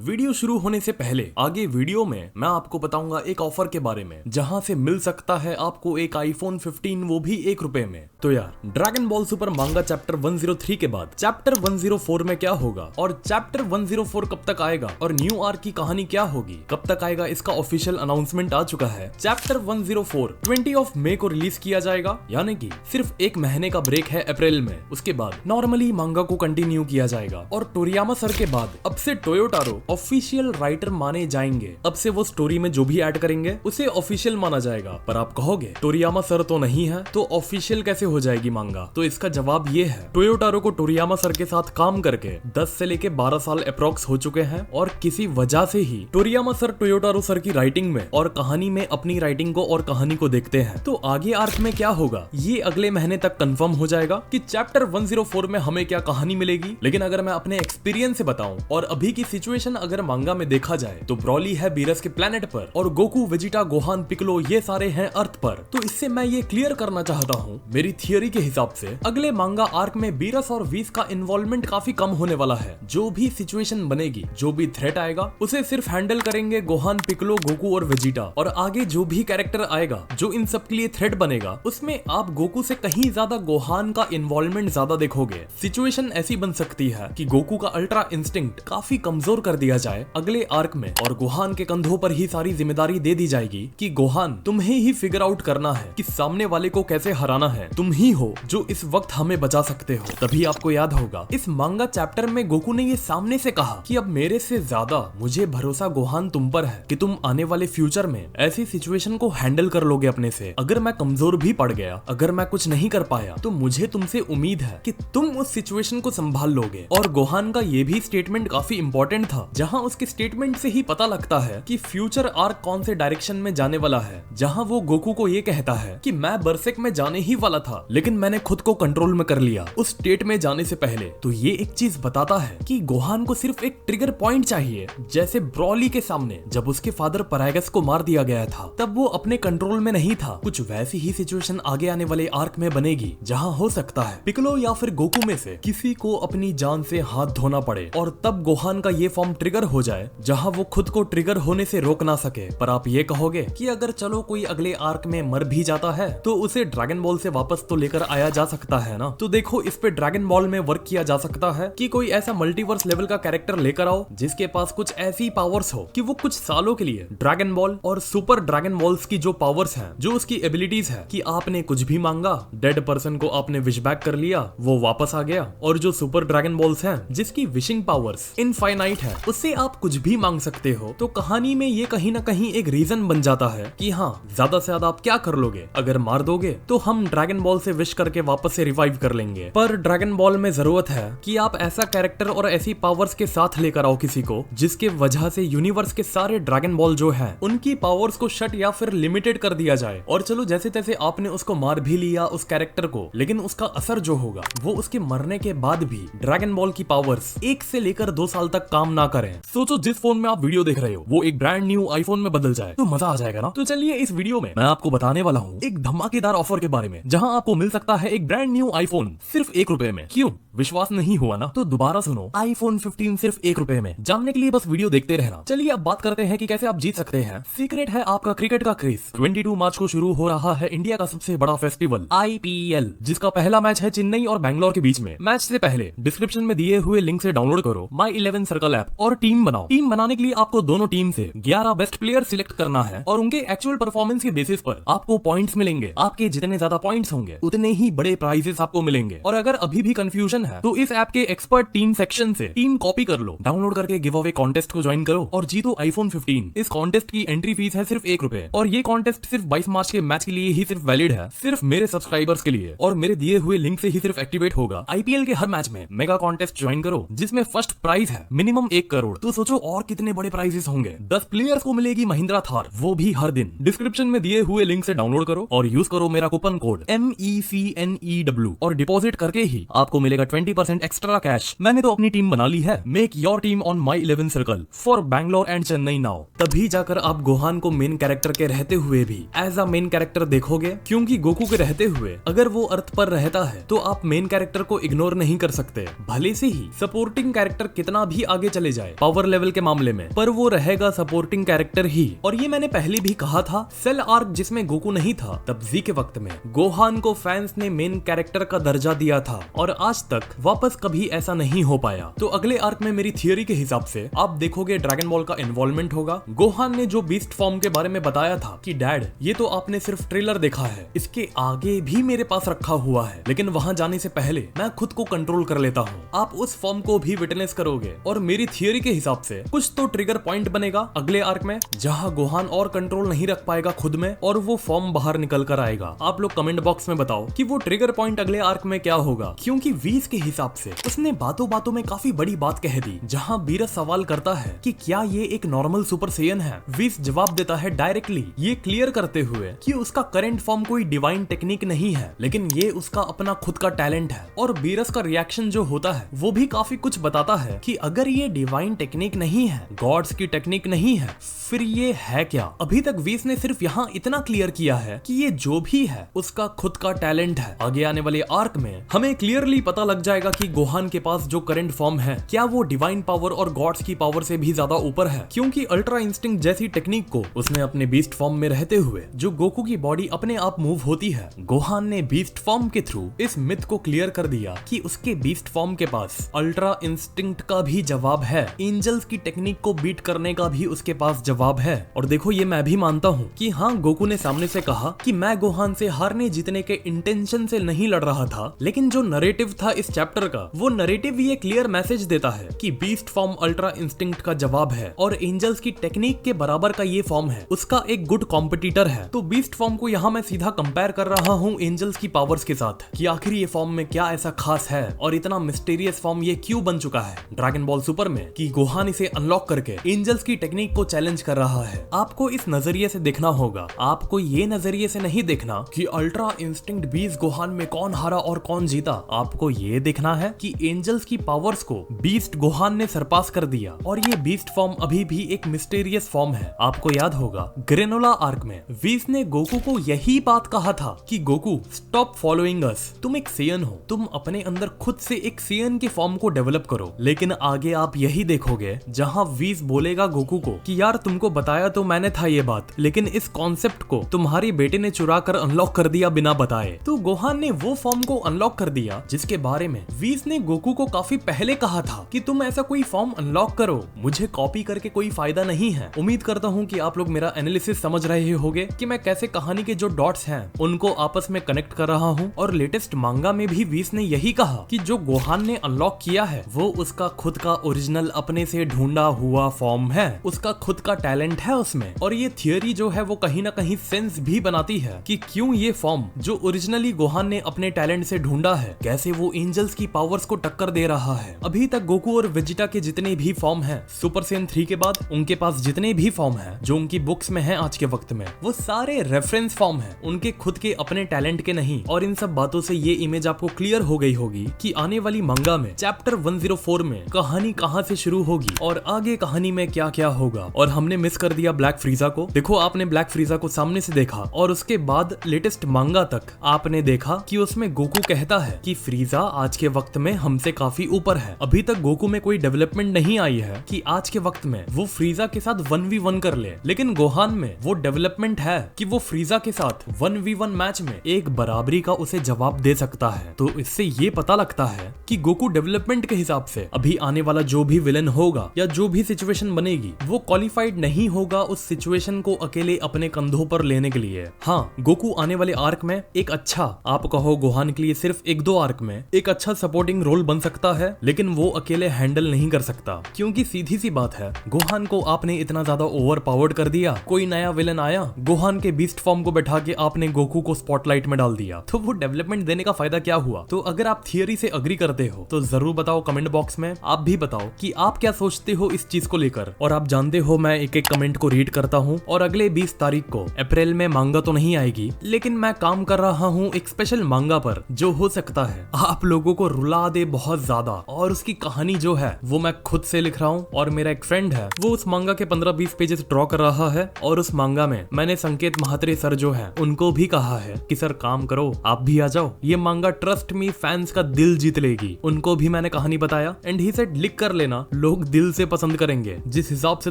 Video शुरू होने से पहले आगे वीडियो में मैं आपको बताऊंगा एक ऑफर के बारे में जहां से मिल सकता है आपको एक आईफोन 15 वो भी ₹1 में। तो यार ड्रैगन बॉल सुपर मांगा चैप्टर 103 के बाद चैप्टर 104 में क्या होगा और चैप्टर 104 कब तक आएगा और न्यू आर्क की कहानी क्या होगी, कब तक आएगा, इसका ऑफिशियल अनाउंसमेंट आ चुका है। चैप्टर 104 20 मई को रिलीज किया जाएगा, यानी कि सिर्फ एक महीने का ब्रेक है अप्रैल में। उसके बाद नॉर्मली मांगा को कंटिन्यू किया जाएगा और टोरियामा सर के बाद अब से टोयोटारो ऑफिशियल राइटर माने जाएंगे। अब से वो स्टोरी में जो भी ऐड करेंगे उसे ऑफिशियल माना जाएगा। पर आप कहोगे टोरियामा सर तो नहीं है तो ऑफिशियल कैसे हो जाएगी मांगा? तो इसका जवाब ये है, टोयोटारो को टोरियामा सर के साथ काम करके 10 से लेके 12 साल अप्रॉक्स हो चुके हैं और किसी वजह से ही टोरियामा सर टोयोटारो सर की राइटिंग में और कहानी में अपनी राइटिंग को और कहानी को देखते हैं। तो आगे आर्क में क्या होगा ये अगले महीने तक कंफर्म हो जाएगा कि चैप्टर 104 में हमें क्या कहानी मिलेगी। लेकिन अगर मैं अपने एक्सपीरियंस से बताऊं और अभी की सिचुएशन अगर मांगा में देखा जाए तो ब्रॉली है बीरस के प्लेनेट पर और गोकू, वेजिटा, गोहान, पिकलो ये सारे हैं अर्थ पर। तो इससे मैं ये क्लियर करना चाहता हूँ, मेरी थियोरी के हिसाब से अगले मांगा आर्क में बीरस और वीस का इन्वॉल्वमेंट काफी कम होने वाला है। जो भी सिचुएशन बनेगी, जो भी थ्रेट आएगा उसे सिर्फ हैंडल करेंगे गोहान, पिकलो, गोकू और वेजिटा। और आगे जो भी कैरेक्टर आएगा जो इन सब के लिए थ्रेट बनेगा उसमें आप गोकू से कहीं ज्यादा गोहान का इन्वॉल्वमेंट ज्यादा देखोगे। सिचुएशन ऐसी बन सकती है कि गोकू का अल्ट्रा इंस्टिंक्ट काफी कमजोर कर दिया जाए अगले आर्क में और गोहान के कंधों पर ही सारी जिम्मेदारी दे दी जाएगी कि गोहान तुम्हें ही फिगर आउट करना है कि सामने वाले को कैसे हराना है। तुम ही हो जो इस वक्त हमें बचा सकते हो। तभी आपको याद होगा इस मांगा चैप्टर में गोकू ने ये सामने से कहा कि अब मेरे से ज्यादा मुझे भरोसा गोहान तुम पर है कि तुम आने वाले फ्यूचर में ऐसी सिचुएशन को हैंडल कर लोगे अपने से। अगर मैं कमजोर भी पड़ गया, अगर मैं कुछ नहीं कर पाया तो मुझे तुमसे उम्मीद है कि तुम उस सिचुएशन को संभाल लोगे। और गोहान का ये भी स्टेटमेंट काफी इंपॉर्टेंट था, जहां उसके स्टेटमेंट से ही पता लगता है कि फ्यूचर आर्क कौन से डायरेक्शन में जाने वाला है। जहां वो गोकू को ये कहता है कि मैं बरसेक में जाने ही वाला था लेकिन मैंने खुद को कंट्रोल में कर लिया उस स्टेट में जाने से पहले। तो ये एक चीज बताता है कि गोहान को सिर्फ एक ट्रिगर पॉइंट चाहिए, जैसे ब्रॉली के सामने जब उसके फादर परागस को मार दिया गया था तब वो अपने कंट्रोल में नहीं था। कुछ वैसी ही सिचुएशन आगे आने वाले आर्क में बनेगी, जहां हो सकता है पिकलो या फिर गोकू में से किसी को अपनी जान से हाथ धोना पड़े और तब गोहान का ये फॉर्म ट्रिगर हो जाए जहां वो खुद को ट्रिगर होने से रोक ना सके। पर आप ये कहोगे कि अगर चलो कोई अगले आर्क में मर भी जाता है तो उसे ड्रैगन बॉल से वापस तो लेकर आया जा सकता है ना। तो देखो इस पे ड्रैगन बॉल में वर्क किया जा सकता है कि कोई ऐसा मल्टीवर्स लेवल का कैरेक्टर लेकर आओ जिसके पास कुछ ऐसी पावर्स हो कि वो कुछ सालों के लिए ड्रैगन बॉल और सुपर ड्रैगन बॉल्स की जो पावर्स हैं, जो उसकी एबिलिटीज है कि आपने कुछ भी मांगा, डेड पर्सन को आपने विश बैक कर लिया, वो वापस आ गया। और जो सुपर ड्रैगन बॉल्स हैं जिसकी विशिंग पावर्स इनफाइनाइट है, उससे आप कुछ भी मांग सकते हो। तो कहानी में ये कहीं ना कहीं एक रीजन बन जाता है कि हाँ, ज्यादा से ज्यादा आप क्या कर लोगे, अगर मार दोगे तो हम ड्रैगन बॉल से विश करके वापस से रिवाइव कर लेंगे। पर ड्रैगन बॉल में जरूरत है कि आप ऐसा कैरेक्टर और ऐसी पावर्स के साथ लेकर आओ किसी को जिसके वजह से यूनिवर्स के सारे ड्रैगन बॉल जो है उनकी पावर्स को शट या फिर लिमिटेड कर दिया जाए। और चलो जैसे तैसे आपने उसको मार भी लिया उस कैरेक्टर को, लेकिन उसका असर जो होगा वो उसके मरने के बाद भी ड्रैगन बॉल की पावर्स 1 से लेकर 2 साल तक काम ना करें। सोचो जिस फोन में आप वीडियो देख रहे हो वो एक ब्रांड न्यू आईफोन में बदल जाए तो मजा आ जाएगा ना। तो चलिए इस वीडियो में मैं आपको बताने वाला हूँ एक धमाकेदार ऑफर के बारे में, जहां आपको मिल सकता है एक ब्रांड न्यू आईफोन सिर्फ ₹1 में। क्यों, विश्वास नहीं हुआ ना? तो दोबारा सुनो, आईफोन 15 सिर्फ ₹1 में। जानने के लिए बस वीडियो देखते रहना। चलिए अब बात करते हैं कि कैसे आप जीत सकते हैं। सीक्रेट है आपका क्रिकेट का क्रेज। 22 मार्च को शुरू हो रहा है इंडिया का सबसे बड़ा फेस्टिवल IPL, जिसका पहला मैच है चेन्नई और बैंगलोर के बीच में। मैच से पहले डिस्क्रिप्शन में दिए हुए लिंक से डाउनलोड करो My 11 सर्कल ऐप और टीम बनाओ। टीम बनाने के लिए आपको दोनों टीम से 11 बेस्ट प्लेयर सिलेक्ट करना है और उनके एक्चुअल परफॉर्मेंस के बेसिस पर आपको पॉइंट्स मिलेंगे। आपके जितने ज्यादा पॉइंट्स होंगे उतने ही बड़े प्राइजेस आपको मिलेंगे। और अगर अभी भी कंफ्यूजन है तो इस ऐप के एक्सपर्ट टीम सेक्शन से टीम कॉपी कर लो, डाउनलोड करके गिव अवे कॉन्टेस्ट को ज्वाइन करो और जीतो आईफोन 15। इस कॉन्टेस्ट की एंट्री फीस है सिर्फ ₹1 और ये कॉन्टेस्ट सिर्फ 22 मार्च के मैच के लिए ही सिर्फ वैलिड है, सिर्फ मेरे सब्सक्राइबर्स के लिए और मेरे दिए हुए लिंक से ही सिर्फ एक्टिवेट होगा। IPL के हर मैच में मेगा कॉन्टेस्ट ज्वाइन करो जिसमें फर्स्ट प्राइज है मिनिमम 1 करोड़। तो सोचो और कितने बड़े प्राइजेस होंगे। 10 प्लेयर्स को मिलेगी महिंद्रा थार, वो भी हर दिन। डिस्क्रिप्शन में दिए हुए लिंक से डाउनलोड करो और यूज करो मेरा कूपन कोड MECNEW और डिपॉजिट करके ही आपको मिलेगा 20% एक्स्ट्रा कैश। मैंने तो अपनी टीम बना ली है। Make your team on My 11 circle for Bangalore and Chennai now. तभी जाकर आप गोहान को मेन कैरेक्टर के रहते हुए भी एज अ मेन कैरेक्टर देखोगे, क्योंकि गोकू के रहते हुए अगर वो अर्थ पर रहता है तो आप मेन कैरेक्टर को इग्नोर नहीं कर सकते। भले से ही सपोर्टिंग कैरेक्टर कितना भी आगे चले जाए, पावर लेवल के मामले में, पर वो रहेगा सपोर्टिंग कैरेक्टर ही। और ये मैंने पहले भी कहा था, सेल आर्क जिसमें गोकू नहीं था तब जी के वक्त में गोहान को फैंस ने मेन कैरेक्टर का दर्जा दिया था और आज तक वापस कभी ऐसा नहीं हो पाया। तो अगले आर्क में मेरी थियोरी के हिसाब से आप देखोगे ड्रैगन बॉल का इन्वॉल्वमेंट होगा। गोहान ने जो बीस्ट फॉर्म के बारे में बताया था कि डैड ये तो आपने सिर्फ ट्रेलर देखा है, इसके आगे भी मेरे पास रखा हुआ है, लेकिन वहां जाने से पहले मैं खुद को कंट्रोल कर लेता हूँ। आप उस फॉर्म को भी विटनेस करोगे और मेरी थियोरी के हिसाब से कुछ तो ट्रिगर पॉइंट बनेगा अगले आर्क में जहां गोहान और कंट्रोल नहीं रख पाएगा खुद में और वो फॉर्म बाहर निकल कर आएगा। आप लोग कमेंट बॉक्स में बताओ कि वो ट्रिगर पॉइंट अगले आर्क में क्या होगा, क्योंकि वीस के हिसाब से उसने बातों बातों में काफी बड़ी बात कह दी। जहां बीरस सवाल करता है कि क्या ये एक नॉर्मल सुपर सेयन है, वीस जवाब देता है डायरेक्टली ये क्लियर करते हुए कि उसका करंट फॉर्म कोई डिवाइन टेक्निक नहीं है, लेकिन ये उसका अपना खुद का टैलेंट है। और बीरस का रिएक्शन जो होता है वो भी काफी कुछ बताता है कि अगर ये डिवाइन टेक्निक नहीं है, गॉड्स की टेक्निक नहीं है, फिर ये है क्या। अभी तक वीस ने सिर्फ यहाँ इतना क्लियर किया है कि ये जो भी है उसका खुद का टैलेंट है। आगे आने वाले आर्क में हमें क्लियरली पता लग जाएगा कि गोहान के पास जो करंट फॉर्म है क्या वो डिवाइन पावर और गॉड्स की पावर से भी ज्यादा ऊपर है, क्योंकि अल्ट्रा इंस्टिंक्ट जैसी टेक्निक को उसने अपने बीस्ट फॉर्म में रहते हुए जो गोकू की बॉडी अपने आप मूव होती है, गोहान ने बीस्ट फॉर्म के थ्रू इस मिथ को क्लियर कर दिया कि उसके बीस्ट फॉर्म के पास अल्ट्रा इंस्टिंक्ट का भी जवाब है, एंजल्स की टेक्निक को बीट करने का भी उसके पास जवाब है। और देखो ये मैं भी मानता हूँ कि हाँ गोकू ने सामने से कहा कि मैं गोहान से हारने जीतने के इंटेंशन से नहीं लड़ रहा था, लेकिन जो नरेटिव था इस चैप्टर का वो नरेटिव ये क्लियर मैसेज देता है कि बीस्ट फॉर्म अल्ट्रा इंस्टिंक्ट का जवाब है और एंजल्स की टेक्निक के बराबर का ये फॉर्म है, उसका एक गुड कॉम्पिटिटर है। तो बीस्ट फॉर्म को यहाँ मैं सीधा कंपेयर कर रहा हूँ एंजल्स की पावर्स के साथ कि आखिर ये फॉर्म में क्या ऐसा खास है और इतना मिस्टीरियस फॉर्म ये क्यों बन चुका है ड्रैगन बॉल सुपर में कि गोहान इसे अनलॉक करके एंजल्स की टेक्निक को चैलेंज कर रहा है। आपको इस नजरिए से देखना होगा, आपको ये नजरिए से नहीं देखना कि अल्ट्रा इंस्टिंक्ट बीस्ट गोहान में कौन हारा और कौन जीता। आपको ये देखना है कि एंजल्स की पावर्स को बीस्ट गोहान ने सरपास कर दिया और ये बीस्ट फॉर्म अभी भी एक मिस्टीरियस फॉर्म है। आपको याद होगा ग्रेनोला आर्क में वीस ने गोकू को यही बात कहा था कि गोकू स्टॉप फॉलोइंग अस, तुम एक सेयन हो, तुम अपने अंदर खुद से एक सेयन के फॉर्म को डेवलप करो। लेकिन आगे आप यही देखोगे जहां वीस बोलेगा गोकू को कि यार तुमको बताया तो मैंने था ये बात, लेकिन इस कॉन्सेप्ट को तुम्हारे बेटे ने चुरा कर अनलॉक कर दिया बिना बताए। तो गोहान ने वो फॉर्म को अनलॉक कर दिया जिसके बारे में वीस ने गोकू को काफी पहले कहा था कि तुम ऐसा कोई फॉर्म अनलॉक करो, मुझे कॉपी करके कोई फायदा नहीं है। उम्मीद करता हूँ कि आप लोग मेरा एनालिसिस समझ रहे होंगे कि मैं कैसे कहानी के जो डॉट्स हैं उनको आपस में कनेक्ट कर रहा हूँ। और लेटेस्ट मांगा में भी वीस ने यही कहा कि जो गोहान ने अनलॉक किया है वो उसका खुद का ओरिजिनल अपने से ढूंढा हुआ फॉर्म है, उसका खुद का टैलेंट है उसमें। और ये थियोरी जो है वो कहीं ना कहीं सेंस भी बनाती है कि क्यों ये फॉर्म जो ओरिजिनली गोहान ने अपने टैलेंट से ढूंढा है कैसे वो एंजल्स की पावर्स को टक्कर दे रहा है। अभी तक गोकू और वेजिटा के जितने भी फॉर्म हैं सुपर सेन 3 के बाद उनके पास जितने भी फॉर्म हैं जो उनकी बुक्स में हैं आज के वक्त में, वो सारे रेफरेंस फॉर्म हैं, उनके खुद के अपने टैलेंट के नहीं। और इन सब बातों से ये इमेज आपको क्लियर हो गई होगी कि आने वाली मंगा में चैप्टर 104 में कहानी कहां से शुरू होगी और आगे कहानी में क्या क्या होगा। और हमने मिस कर दिया ब्लैक फ्रीजा को। देखो आपने ब्लैक फ्रीजा को सामने से देखा और उसके बाद लेटेस्ट मांगा तक आपने देखा कि उसमें गोकू कहता है कि फ्रीजा आज के वक्त में हमसे काफी ऊपर है। अभी तक गोकू में कोई डेवलपमेंट नहीं आई है कि आज के वक्त में वो फ्रीजा के साथ 1v1 कर ले, लेकिन गोहान में वो डेवलपमेंट है कि वो फ्रीजा के साथ 1v1 मैच में एक बराबरी का उसे जवाब दे सकता है। तो इससे ये पता लगता है कि गोकू डेवलपमेंट के हिसाब से अभी आने वाला जो भी विलन होगा या जो भी सिचुएशन बनेगी वो क्वालिफाइड नहीं होगा उस सिचुएशन को अकेले अपने कंधों पर लेने के लिए। हाँ, गोकू आने वाले आर्क में एक अच्छा, आप कहो गोहान के लिए सिर्फ 1-2 आर्क में एक अच्छा सपोर्टिंग रोल बन सकता है, लेकिन वो अकेले हैंडल नहीं कर सकता, क्योंकि सीधी सी बात है गोहान को आपने इतना ज्यादा ओवर पावर्ड कर दिया। कोई नया विलन आया, गोहान के बीस्ट फॉर्म को बैठा के आपने गोकू को स्पॉटलाइट में डाल दिया, तो वो डेवलपमेंट देने का फायदा क्या हुआ। तो अगर आप थियरी से अग्री करते हो तो जरूर बताओ कमेंट बॉक्स में। आप भी बताओ कि आप क्या सोचते हो इस चीज को लेकर। और आप जानते हो मैं एक एक कमेंट को रीड करता हूँ और अगले 20 तारीख को अप्रैल में मांगा तो नहीं आएगी, लेकिन मैं काम कर रहा हूँ एक स्पेशल मांगा पर जो हो सकता है आप लोगों को रुला दे बहुत ज्यादा। और उसकी कहानी जो है वो मैं खुद से लिख रहा हूँ और मेरा एक फ्रेंड है वो उस मांगा के 15-20 पेजेस ड्रॉ कर रहा है। और उस मांगा में मैंने संकेत महात्रे सर जो है उनको भी कहा है कि सर काम करो, आप भी आ जाओ, ये मांगा ट्रस्ट मी फैंस का दिल जीत लेगी। उनको भी मैंने कहानी बताया एंड ही सेड लिख कर लेना, लोग दिल से पसंद करेंगे जिस हिसाब से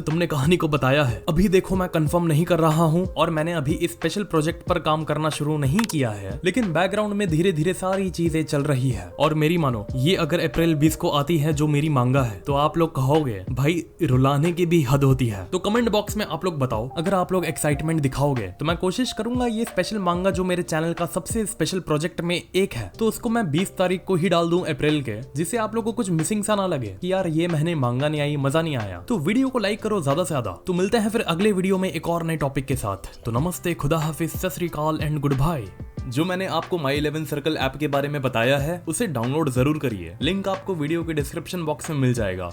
तुमने कहानी को बताया है। अभी देखो मैं कंफर्म नहीं कर रहा हूँ और मैंने अभी इस स्पेशल प्रोजेक्ट पर काम करना शुरू नहीं किया है, लेकिन बैकग्राउंड में धीरे धीरे सारी चीजें चल रही है। और मेरी मानो ये अगर अप्रैल 20 को आती है जो मेरी मांगा है, तो आप लोग कहोगे भाई रुलाने की भी हद होती है। तो कमेंट बॉक्स में आप लोग बताओ, अगर आप लोग एक्साइटमेंट दिखाओगे तो मैं कोशिश करूंगा ये स्पेशल मांगा जो मेरे चैनल का सबसे स्पेशल प्रोजेक्ट में एक है, तो उसको मैं 20 तारीख को ही डाल दूं अप्रैल के, जिससे आप लोगों को कुछ मिसिंग सा ना लगे कि यार ये महीने मांगा नहीं आई, मजा नहीं आया। तो वीडियो को लाइक करो ज्यादा से ज्यादा। तो मिलते हैं फिर अगले वीडियो में एक और नए टॉपिक के साथ। तो नमस्ते, खुदा हाफिज, सत श्री अकाल एंड गुड बाय। जो मैंने आपको माई 11 सर्कल ऐप के बारे में बताया है उसे डाउनलोड जरूर करिए, लिंक आपको वीडियो के डिस्क्रिप्शन बॉक्स में मिल जाएगा।